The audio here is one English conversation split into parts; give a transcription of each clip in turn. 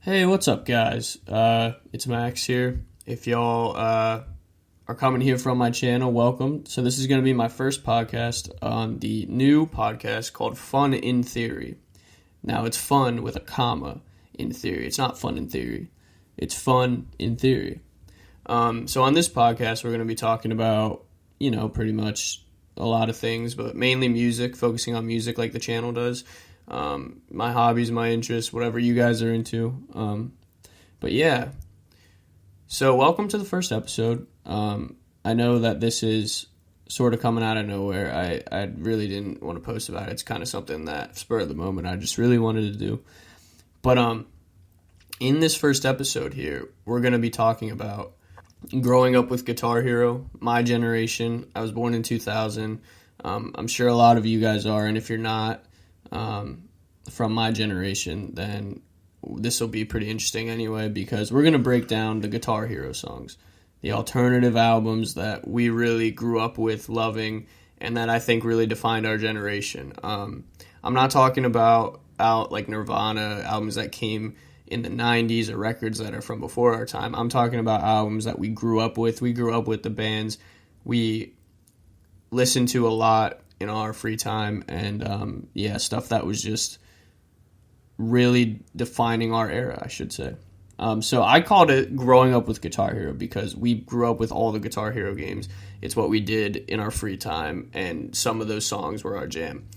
Hey, what's up, guys? It's Max here. If y'all are coming here from my channel, welcome. So this is going to be my first podcast on the new podcast called Fun in Theory. Now, it's fun with a comma in theory. It's not fun in theory. It's fun in theory. So on this podcast, we're going to be talking about, pretty much a lot of things, but mainly music, focusing on music like the channel does. My hobbies, my interests, whatever you guys are into. But yeah, so welcome to the first episode. I know that this is sort of coming out of nowhere. I really didn't want to post about it. It's kind of something that spur of the moment I just really wanted to do. But in this first episode here, we're going to be talking about growing up with Guitar Hero, my generation. I was born in 2000. I'm sure a lot of you guys are, and if you're not from my generation, then this will be pretty interesting anyway, because we're going to break down the Guitar Hero songs, the alternative albums that we really grew up with loving and that I think really defined our generation. I'm not talking about like Nirvana, albums that came in the 90s or records that are from before our time. I'm talking about albums that we grew up with. We grew up with the bands we listened to a lot in our free time, and stuff that was just really defining our era, I should say. So I called it growing up with Guitar Hero because we grew up with all the Guitar Hero games. It's what we did in our free time, and some of those songs were our jam.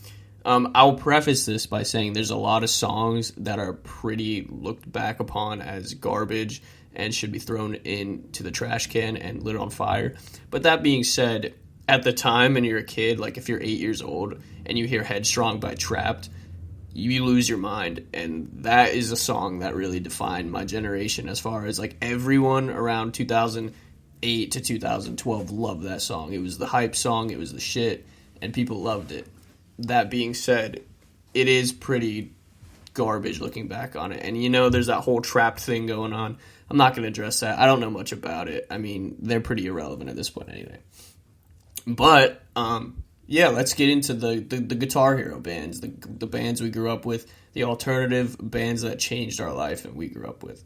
I'll preface this by saying there's a lot of songs that are pretty looked back upon as garbage and should be thrown into the trash can and lit on fire. But that being said, at the time, and you're a kid, like if you're 8 years old and you hear Headstrong by Trapped, you lose your mind. And that is a song that really defined my generation, as far as like everyone around 2008 to 2012 loved that song. It was the hype song, it was the shit, and people loved it. That being said, it is pretty garbage looking back on it. And there's that whole Trapped thing going on. I'm not going to address that. I don't know much about it. I mean, they're pretty irrelevant at this point anyway. But, let's get into the Guitar Hero bands, the bands we grew up with, the alternative bands that changed our life and we grew up with.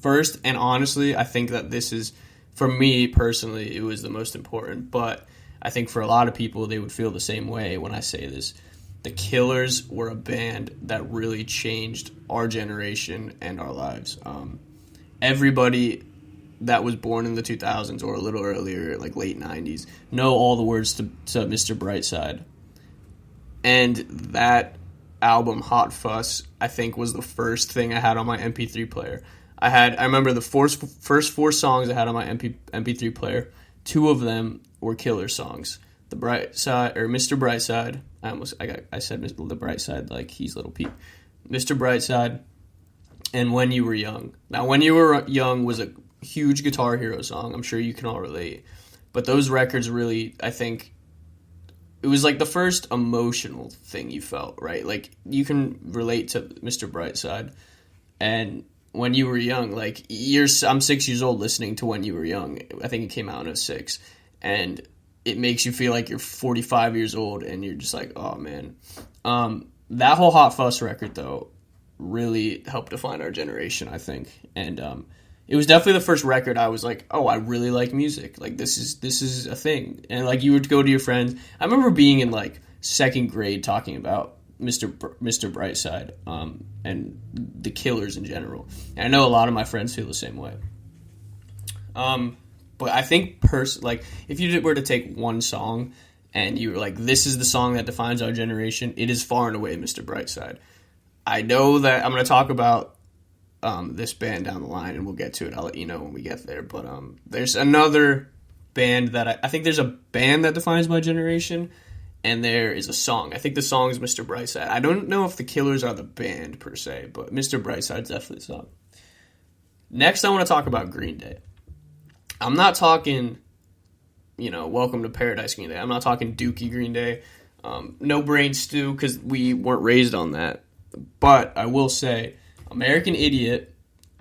First, and honestly, I think that this is, for me personally, it was the most important, but I think for a lot of people, they would feel the same way when I say this. The Killers were a band that really changed our generation and our lives. Everybody that was born in the 2000s or a little earlier, like late 90s, know all the words to Mr. Brightside. And that album, Hot Fuss, I think was the first thing I had on my MP3 player. I remember the first four songs I had on my MP3 player. Two of them were Killer songs. The Brightside, or Mr. Brightside. I said the Brightside like he's Little Pete. Mr. Brightside and When You Were Young. Now, When You Were Young was a huge Guitar Hero song. I'm sure you can all relate. But those records really, I think, it was like the first emotional thing you felt, right? Like, you can relate to Mr. Brightside. And When You Were Young, like, I'm 6 years old listening to When You Were Young. I think it came out in 2006. And it makes you feel like you're 45 years old, and you're just like, oh, man. That whole Hot Fuss record, though, really helped define our generation, I think. And it was definitely the first record I was like, oh, I really like music. Like, this is a thing. And, like, you would go to your friends. I remember being in, like, second grade talking about Mr. Brightside and the Killers in general. And I know a lot of my friends feel the same way. But I think, if you were to take one song and you were like, this is the song that defines our generation, it is far and away Mr. Brightside. I know that I'm going to talk about this band down the line, and we'll get to it. I'll let you know when we get there. But there's another band that I think there's a band that defines my generation, and there is a song. I think the song is Mr. Brightside. I don't know if the Killers are the band per se, but Mr. Brightside's definitely the song. Next, I want to talk about Green Day. I'm not talking, Welcome to Paradise Green Day. I'm not talking Dookie Green Day. No Brain Stew, because we weren't raised on that. But I will say, American Idiot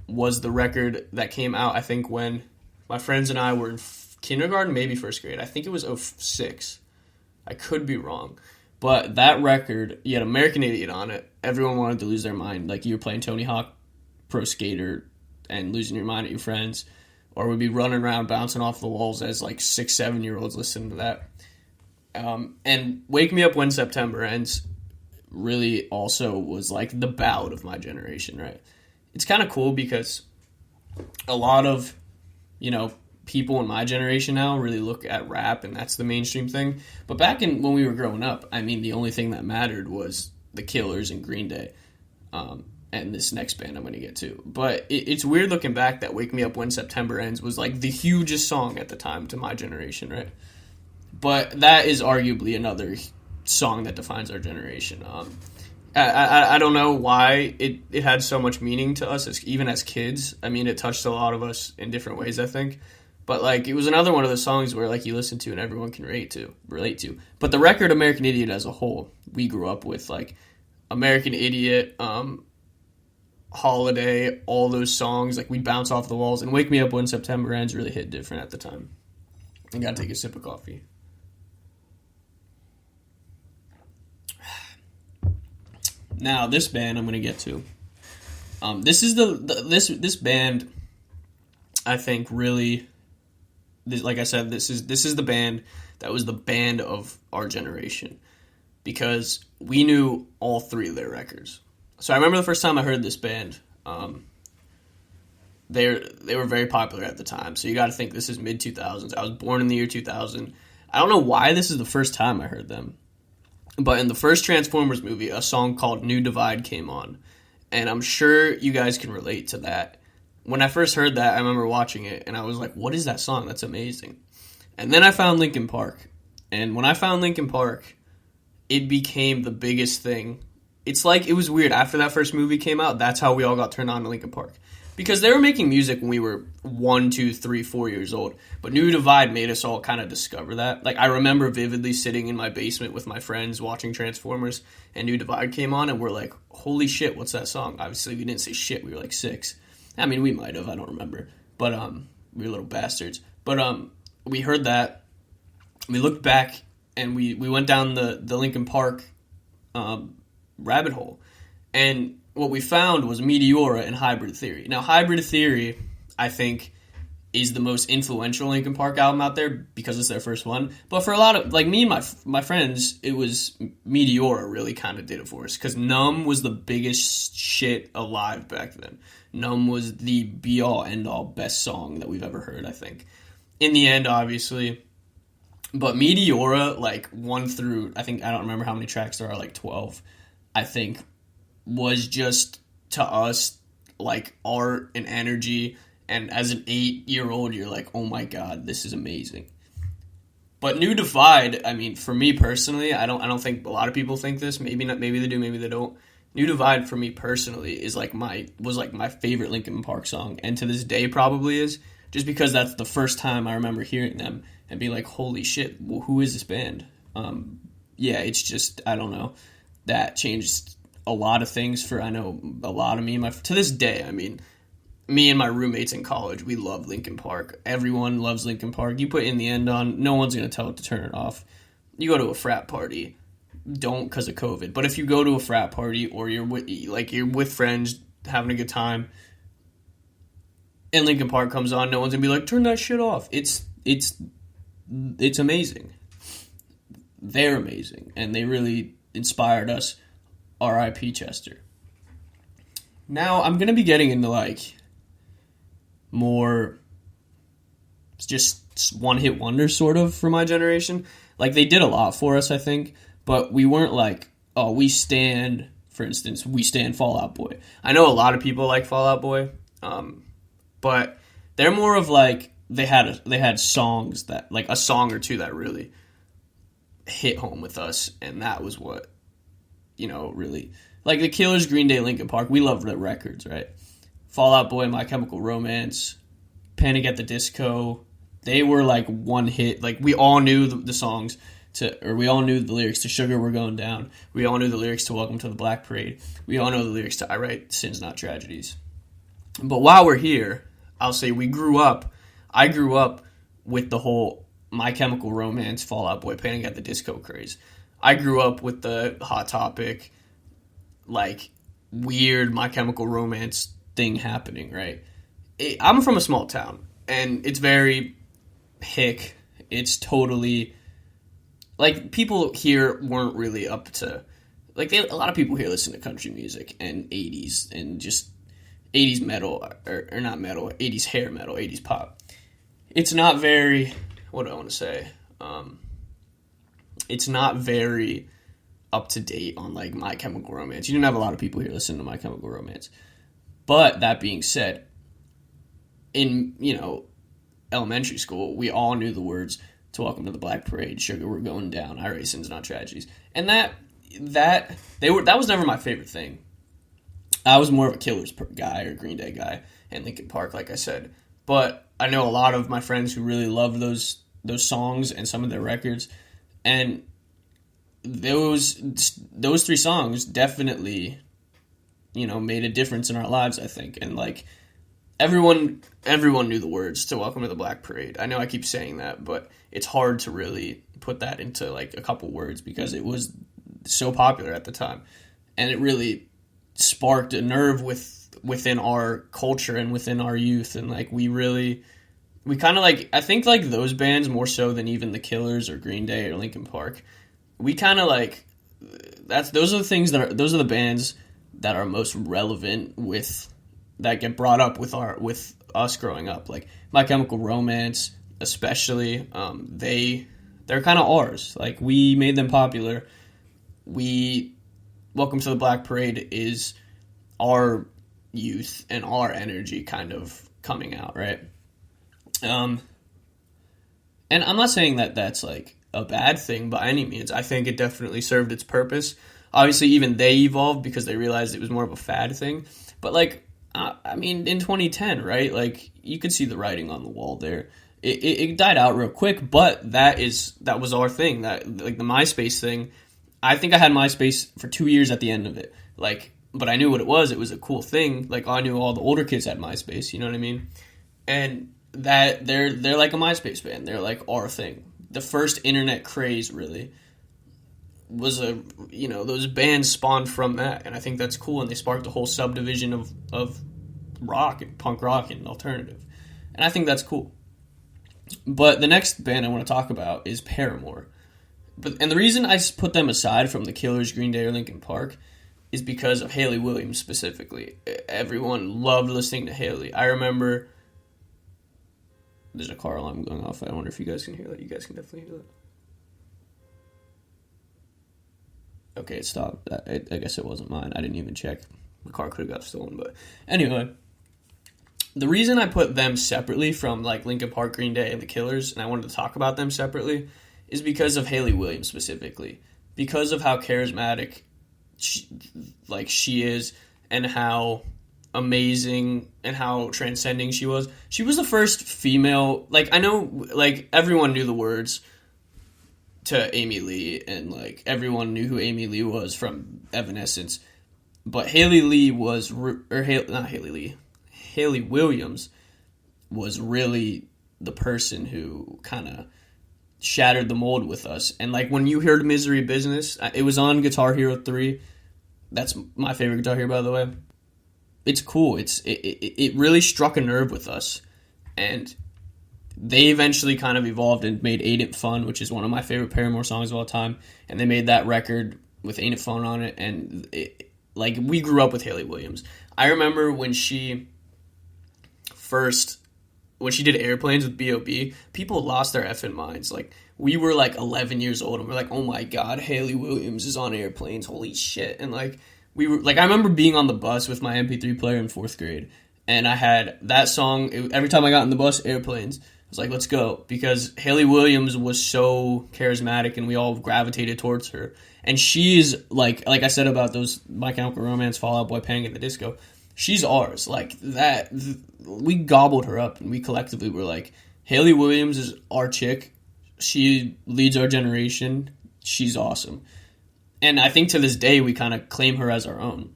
was the record that came out, I think, when my friends and I were in kindergarten, maybe first grade. I think it was 2006. I could be wrong. But that record, you had American Idiot on it. Everyone wanted to lose their mind. Like, you were playing Tony Hawk pro skater and losing your mind at your friends, or we'd be running around bouncing off the walls as like 6-7-year-olds listening to that. And Wake Me Up When September Ends really also was like the ballad of my generation, right? It's kind of cool because a lot of, people in my generation now really look at rap and that's the mainstream thing. But back when we were growing up, I mean, the only thing that mattered was The Killers and Green Day. And this next band I'm going to get to. But it's weird looking back that Wake Me Up When September Ends was like the hugest song at the time to my generation, right? But that is arguably another song that defines our generation. I don't know why it had so much meaning to us, even as kids. I mean, it touched a lot of us in different ways, I think. But, like, it was another one of those songs where, like, you listen to and everyone can relate to. But the record American Idiot as a whole, we grew up with, like, American Idiot, Holiday, all those songs. Like, we'd bounce off the walls. And Wake Me Up When September Ends really hit different at the time. I gotta take a sip of coffee. Now, this band I'm gonna get to. This is this band, I think, really... Like I said, this is the band that was the band of our generation because we knew all three of their records. So I remember the first time I heard this band. They were very popular at the time. So you got to think this is mid 2000s. I was born in the year 2000. I don't know why this is the first time I heard them, but in the first Transformers movie, a song called "New Divide" came on, and I'm sure you guys can relate to that. When I first heard that, I remember watching it, and I was like, what is that song? That's amazing. And then I found Linkin Park. And when I found Linkin Park, it became the biggest thing. It's like, it was weird. After that first movie came out, that's how we all got turned on to Linkin Park. Because they were making music when we were 1, 2, 3, 4 years old. But New Divide made us all kind of discover that. Like, I remember vividly sitting in my basement with my friends watching Transformers, and New Divide came on, and we're like, holy shit, what's that song? Obviously, we didn't say shit. We were like 6. I mean, we might have. I don't remember. But we were little bastards. But we heard that. We looked back, and we went down the Linkin Park rabbit hole. And what we found was Meteora and Hybrid Theory. Now, Hybrid Theory, I think, is the most influential Linkin Park album out there because it's their first one. But for a lot of, like me and my friends, it was Meteora really kind of did it for us. Because Numb was the biggest shit alive back then. Numb was the be-all, end-all best song that we've ever heard, I think. In the end, obviously. But Meteora, like, 1 through, I don't remember how many tracks there are, like 12, I think, was just, to us, like, art and energy. And as an 8-year-old, you're like, oh my god, this is amazing. But New Divide, I mean, for me personally, I don't think a lot of people think this. Maybe not. Maybe they do. Maybe they don't. New Divide for me personally was like my favorite Linkin Park song, and to this day probably is, just because that's the first time I remember hearing them and being like, holy shit, well, who is this band? Yeah, it's just, I don't know, that changed a lot of things for, I know, a lot of me to this day. I mean, me and my roommates in college, we love Linkin Park. Everyone loves Linkin Park. You put In the End on, no one's going to tell it to turn it off. You go to a frat party, don't because of COVID. But if you go to a frat party or you're with friends having a good time and Linkin Park comes on, no one's going to be like, turn that shit off. It's amazing. They're amazing. And they really inspired us. R.I.P. Chester. Now, I'm going to be getting into, like, more just one-hit wonders, sort of, for my generation. Like, they did a lot for us, I think, but we weren't like, oh, for instance, we stand Fall Out Boy. I know a lot of people like Fall Out Boy, but they're more of, like, they had songs that, like, a song or two that really hit home with us, and that was what, really, like, The Killers, Green Day, Linkin Park, we love the records, right? Fall Out Boy, My Chemical Romance, Panic at the Disco, they were like one hit. Like, we all knew the songs we all knew the lyrics to Sugar We're Going Down. We all knew the lyrics to Welcome to the Black Parade. We all know the lyrics to I Write Sins Not Tragedies. But while we're here, I'll say I grew up with the whole My Chemical Romance, Fall Out Boy, Panic at the Disco craze. I grew up with the Hot Topic, like, weird My Chemical Romance thing happening, right? I'm from a small town, and it's very hick. It's totally, like, people here weren't really up to, like, a lot of people here listen to country music and 80s and just 80s metal, or not metal, 80s hair metal, 80s pop. It's not very, what do I want to say? It's not very up to date on, like, My Chemical Romance. You didn't have a lot of people here listening to My Chemical Romance. But that being said, in, elementary school, we all knew the words to Welcome to the Black Parade, Sugar We're Going Down, I Race Sins Not Tragedies. And that was never my favorite thing. I was more of a Killers guy or Green Day guy and Linkin Park, like I said. But I know a lot of my friends who really love those songs and some of their records. And those three songs definitely, made a difference in our lives, I think. And, like, everyone knew the words to Welcome to the Black Parade. I know I keep saying that, but it's hard to really put that into, like, a couple words because it was so popular at the time. And it really sparked a nerve within our culture and within our youth. And, like, we kind of, like, I think, like, those bands more so than even the Killers or Green Day or Linkin Park, we kind of, like, those are the bands that are most relevant that get brought up with us growing up. Like My Chemical Romance, especially, they're kind of ours. Like, we made them popular. Welcome to the Black Parade is our youth and our energy kind of coming out, right? And I'm not saying that that's, like, a bad thing by any means. I think it definitely served its purpose. Obviously, even they evolved because they realized it was more of a fad thing. But, like, in 2010, right? Like, you could see the writing on the wall there. It died out real quick, but that was our thing. That, like, the MySpace thing. I think I had MySpace for 2 years at the end of it. Like, but I knew what it was. It was a cool thing. Like, I knew all the older kids had MySpace. You know what I mean? And that they're like a MySpace band. They're like our thing. The first internet craze really was those bands spawned from that, and I think that's cool. And they sparked a whole subdivision of rock and punk rock and alternative, and I think that's cool. But the next band I want to talk about is Paramore. And the reason I put them aside from the Killers, Green Day, or Linkin Park is because of Hayley Williams specifically. Everyone loved listening to Hayley. I remember. There's a car alarm going off. I wonder if you guys can hear that. You guys can definitely hear that. Okay, it stopped. I guess it wasn't mine. I didn't even check. The car could have got stolen. But anyway, the reason I put them separately from, like, Linkin Park, Green Day, and the Killers, and I wanted to talk about them separately, is because of Hayley Williams specifically. Because of how charismatic she is, and how amazing and how transcending she was. She was the first female, like, I know, like, everyone knew the words to Amy Lee, and, like, everyone knew who Amy Lee was from Evanescence, but Hayley Williams was really the person who kind of shattered the mold with us. And, like, when you heard Misery Business, it was on Guitar Hero 3. That's my favorite Guitar Hero, by the way. It's cool. It really struck a nerve with us, and they eventually kind of evolved and made Ain't It Fun, which is one of my favorite Paramore songs of all time, and they made that record with Ain't It Fun on it, and we grew up with Hayley Williams. I remember when she did Airplanes with B.O.B., people lost their effing minds. Like, we were, like, 11 years old, and we're like, oh my god, Hayley Williams is on Airplanes, holy shit, and, like, we were, like, I remember being on the bus with my MP3 player in 4th grade, and I had that song, every time I got in the bus, Airplanes. I was like, let's go, because Hayley Williams was so charismatic, and we all gravitated towards her. And she's, like I said about those My Chemical Romance, Fall Out Boy, Panic at the Disco, she's ours. Like, that, we gobbled her up, and we collectively were like, Hayley Williams is our chick. She leads our generation. She's awesome. And I think to this day, we kind of claim her as our own.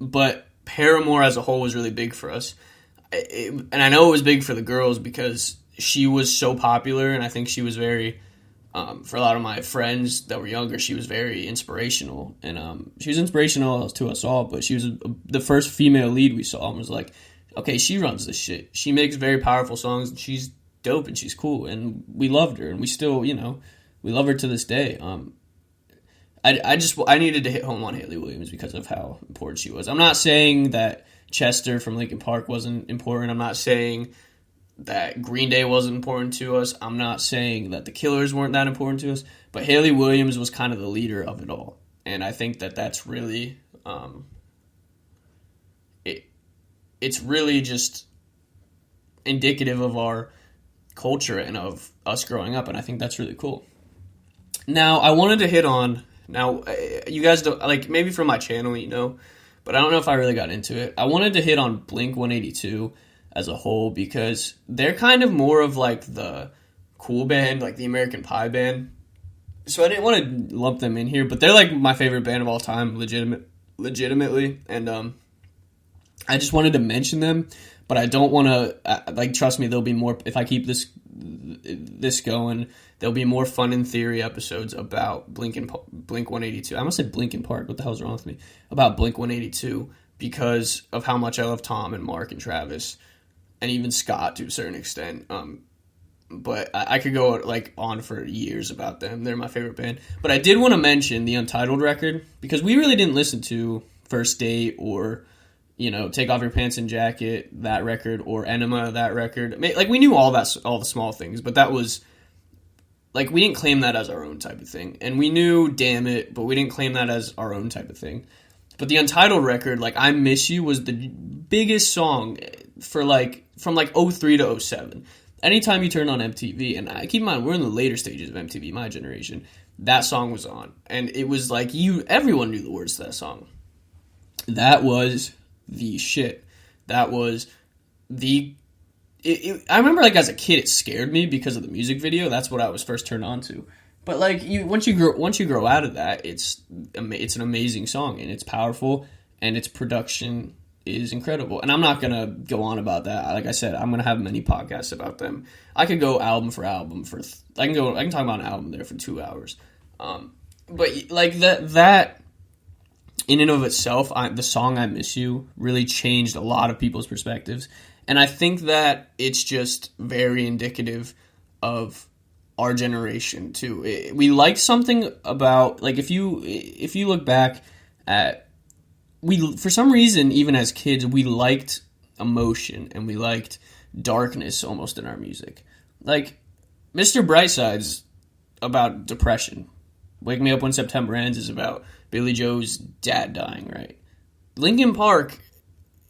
But Paramore as a whole was really big for us. And I know it was big for the girls because she was so popular, and I think she was very For a lot of my friends that were younger, she was very inspirational, and she was inspirational to us all. But she was the first female lead we saw, and was like, okay, she runs this shit. She makes very powerful songs, and she's dope, and she's cool, and we loved her, and we still, we love her to this day. I needed to hit home on Hayley Williams because of how important she was. I'm not saying that Chester from Linkin Park wasn't important. I'm not saying that Green Day wasn't important to us. I'm not saying that the Killers weren't that important to us. But Hayley Williams was kind of the leader of it all. And I think that that's really... it's really just indicative of our culture and of us growing up. And I think that's really cool. Now, I wanted to hit on... Now, you guys don't... Like, maybe from my channel, but I don't know if I really got into it. I wanted to hit on Blink-182 as a whole, because they're kind of more of like the cool band, like the American Pie band. So I didn't want to lump them in here, but they're like my favorite band of all time, legitimately. And I just wanted to mention them, but I don't want to, trust me, there'll be more, if I keep this going, there'll be more Fun in Theory episodes about Blink-182. I almost said Linkin Park, what the hell's wrong with me? About Blink-182, because of how much I love Tom and Mark and Travis, and even Scott to a certain extent. But I could go on for years about them. They're my favorite band. But I did want to mention the Untitled record, because we really didn't listen to First Date or, Take Off Your Pants and Jacket, that record, or Enema, that record. We knew all the small things, but that was, we didn't claim that as our own type of thing. And we knew Damn It, but we didn't claim that as our own type of thing. But the Untitled record, I Miss You, was the biggest song for from 03 to 07. Anytime you turn on MTV, and keep in mind, we're in the later stages of MTV, my generation, that song was on. And it was everyone knew the words to that song. That was the shit. That was I remember, as a kid, it scared me because of the music video. That's what I was first turned on to. But once you grow out of that, it's an amazing song, and it's powerful, and its production is incredible. And I'm not gonna go on about that. Like I said, I'm gonna have many podcasts about them. I could go album for album I can talk about an album there for 2 hours. But that in and of itself, the song I Miss You really changed a lot of people's perspectives, and I think that it's just very indicative of our generation too. We liked something about if you look back at, for some reason, even as kids, we liked emotion and we liked darkness almost in our music. Mr. Brightside's about depression. Wake Me Up When September Ends is about Billy Joe's dad dying, right? Linkin Park,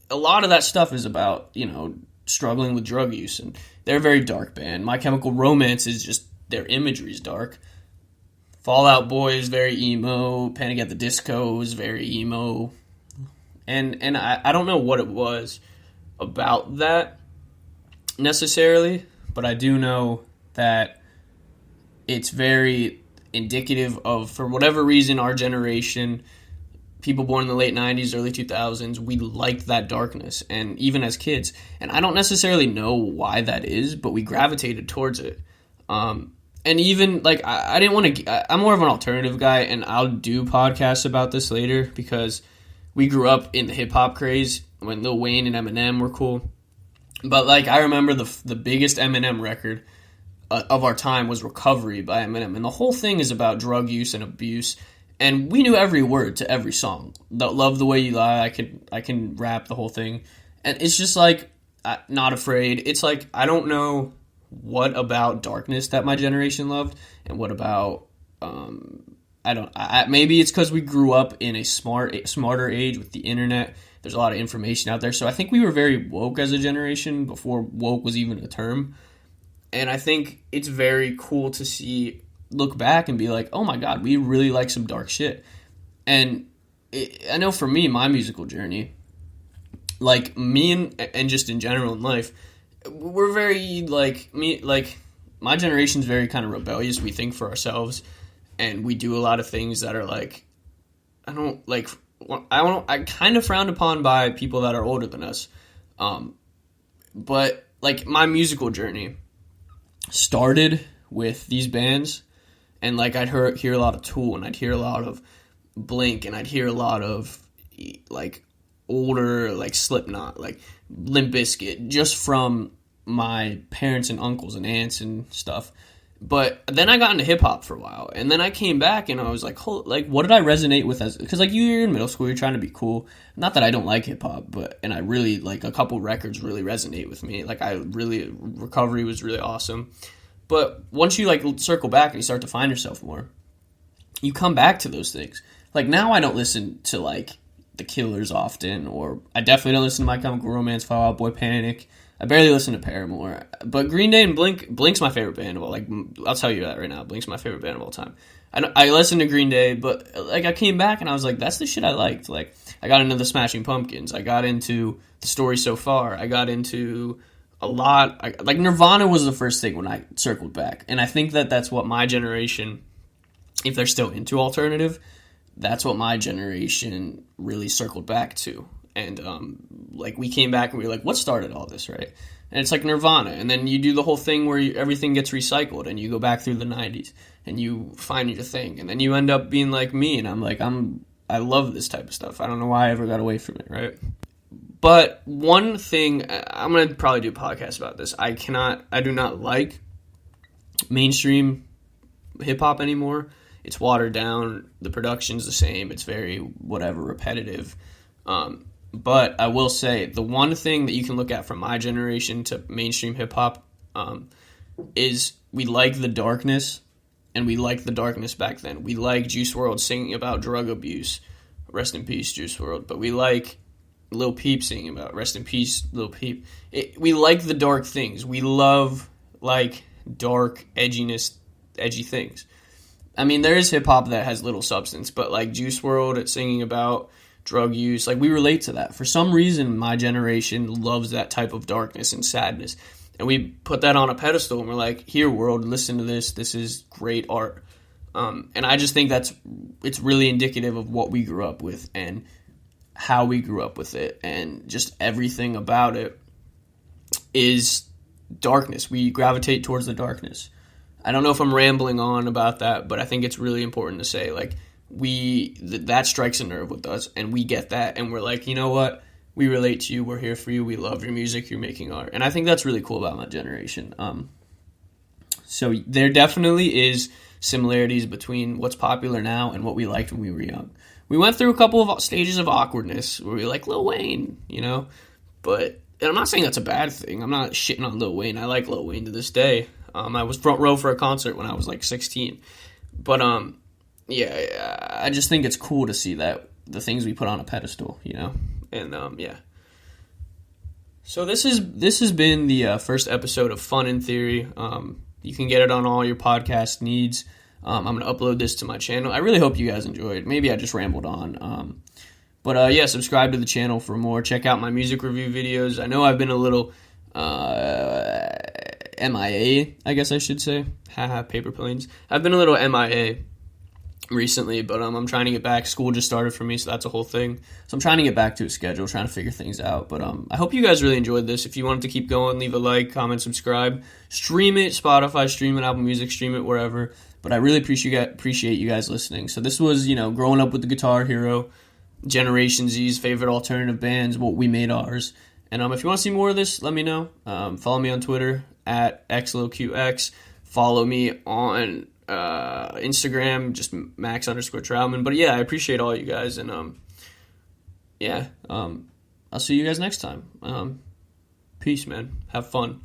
a lot of that stuff is about, struggling with drug use, and they're a very dark band. My Chemical Romance is just, their imagery is dark. Fall Out Boy is very emo. Panic at the Disco is very emo. And I don't know what it was about that necessarily, but I do know that it's very indicative of, for whatever reason, our generation, people born in the late 90s, early 2000s, we liked that darkness, and even as kids. And I don't necessarily know why that is, but we gravitated towards it. And even, I didn't want to... I'm more of an alternative guy, and I'll do podcasts about this later, because we grew up in the hip-hop craze when Lil Wayne and Eminem were cool. But, I remember the biggest Eminem record of our time was Recovery by Eminem, and the whole thing is about drug use and abuse, and we knew every word to every song. Love the Way You Lie, I can rap the whole thing, and it's just Not Afraid. It's I don't know what about darkness that my generation loved, and what about maybe it's because we grew up in a smarter age with the internet. There's a lot of information out there, so I think we were very woke as a generation before woke was even a term. And I think it's very cool to look back and be oh my god, we really like some dark shit. And I know for me, my musical journey, me and just in general in life, we're very, my generation's very kind of rebellious. We think for ourselves, and we do a lot of things that are I kind of frowned upon by people that are older than us. But my musical journey started with these bands, And like I'd hear a lot of Tool, and I'd hear a lot of Blink, and I'd hear a lot of like older like Slipknot, like Limp Bizkit, just from my parents and uncles and aunts and stuff. But then I got into hip hop for a while, and then I came back and I was like, what did I resonate with? Because like you're in middle school, you're trying to be cool. Not that I don't like hip hop, and I really like a couple records really resonate with me. Like Recovery was really awesome. But once you like circle back and you start to find yourself more, you come back to those things. Like now I don't listen to like The Killers often, or I definitely don't listen to My Chemical Romance, Fall Out Boy, Panic. I barely listen to Paramore. But Green Day and Blink's my favorite band of all. Like, I'll tell you that right now. Blink's my favorite band of all time. I listened to Green Day, but like I came back and I was like, that's the shit I liked. Like, I got into the Smashing Pumpkins. I got into The Story So Far. I got into a lot. Like Nirvana was the first thing when I circled back. And I think that's what my generation, if they're still into alternative, that's what my generation really circled back to. And like we came back and we were like, what started all this, right? And it's like Nirvana. And then you do the whole thing where everything gets recycled, and you go back through the 90s and you find your thing. And then you end up being like me, and I'm like, I love this type of stuff. I don't know why I ever got away from it, right? But one thing, I'm going to probably do a podcast about this. I do not like mainstream hip-hop anymore. It's watered down. The production's the same. It's very, repetitive. But I will say, the one thing that you can look at from my generation to mainstream hip-hop is we like the darkness, and we liked the darkness back then. We like Juice WRLD singing about drug abuse. Rest in peace, Juice WRLD. But we like Lil Peep singing about rest in peace, Lil Peep. We like the dark things. We love, like, dark, edgy things. I mean, there is hip-hop that has little substance, but, like, Juice WRLD singing about drug use, like, we relate to that. For some reason, my generation loves that type of darkness and sadness. And we put that on a pedestal, and we're like, here, world, listen to this. This is great art. And I just think it's really indicative of what we grew up with and how we grew up with it. And just everything about it is darkness. We gravitate towards the darkness. I don't know if I'm rambling on about that, but I think it's really important to say, like, that strikes a nerve with us, and we get that, and we're like, you know what? We relate to you. We're here for you. We love your music. You're making art. And I think that's really cool about my generation. So there definitely is similarities between what's popular now and what we liked when we were young. We went through a couple of stages of awkwardness where we were like Lil Wayne, you know? And I'm not saying that's a bad thing. I'm not shitting on Lil Wayne. I like Lil Wayne to this day. I was front row for a concert when I was like 16. But yeah, I just think it's cool to see that the things we put on a pedestal, you know? And yeah. So this has been the first episode of Fun in Theory. You can get it on all your podcast needs. I'm going to upload this to my channel. I really hope you guys enjoyed. Maybe I just rambled on. But yeah, subscribe to the channel for more. Check out my music review videos. I know I've been a little MIA, I guess I should say. Haha, paper planes. I've been a little MIA recently, but I'm trying to get back. School just started for me, so that's a whole thing. So I'm trying to get back to a schedule, trying to figure things out. But I hope you guys really enjoyed this. If you wanted to keep going, leave a like, comment, subscribe. Stream it, Spotify, stream it, Apple Music, stream it, wherever. But I really appreciate you guys listening. So this was, growing up with the Guitar Hero, Generation Z's favorite alternative bands, what we made ours. And if you want to see more of this, let me know. Follow me on Twitter at XLOQX. Follow me on Instagram, just Max_Troutman. But yeah, I appreciate all you guys, and I'll see you guys next time. Peace, man. Have fun.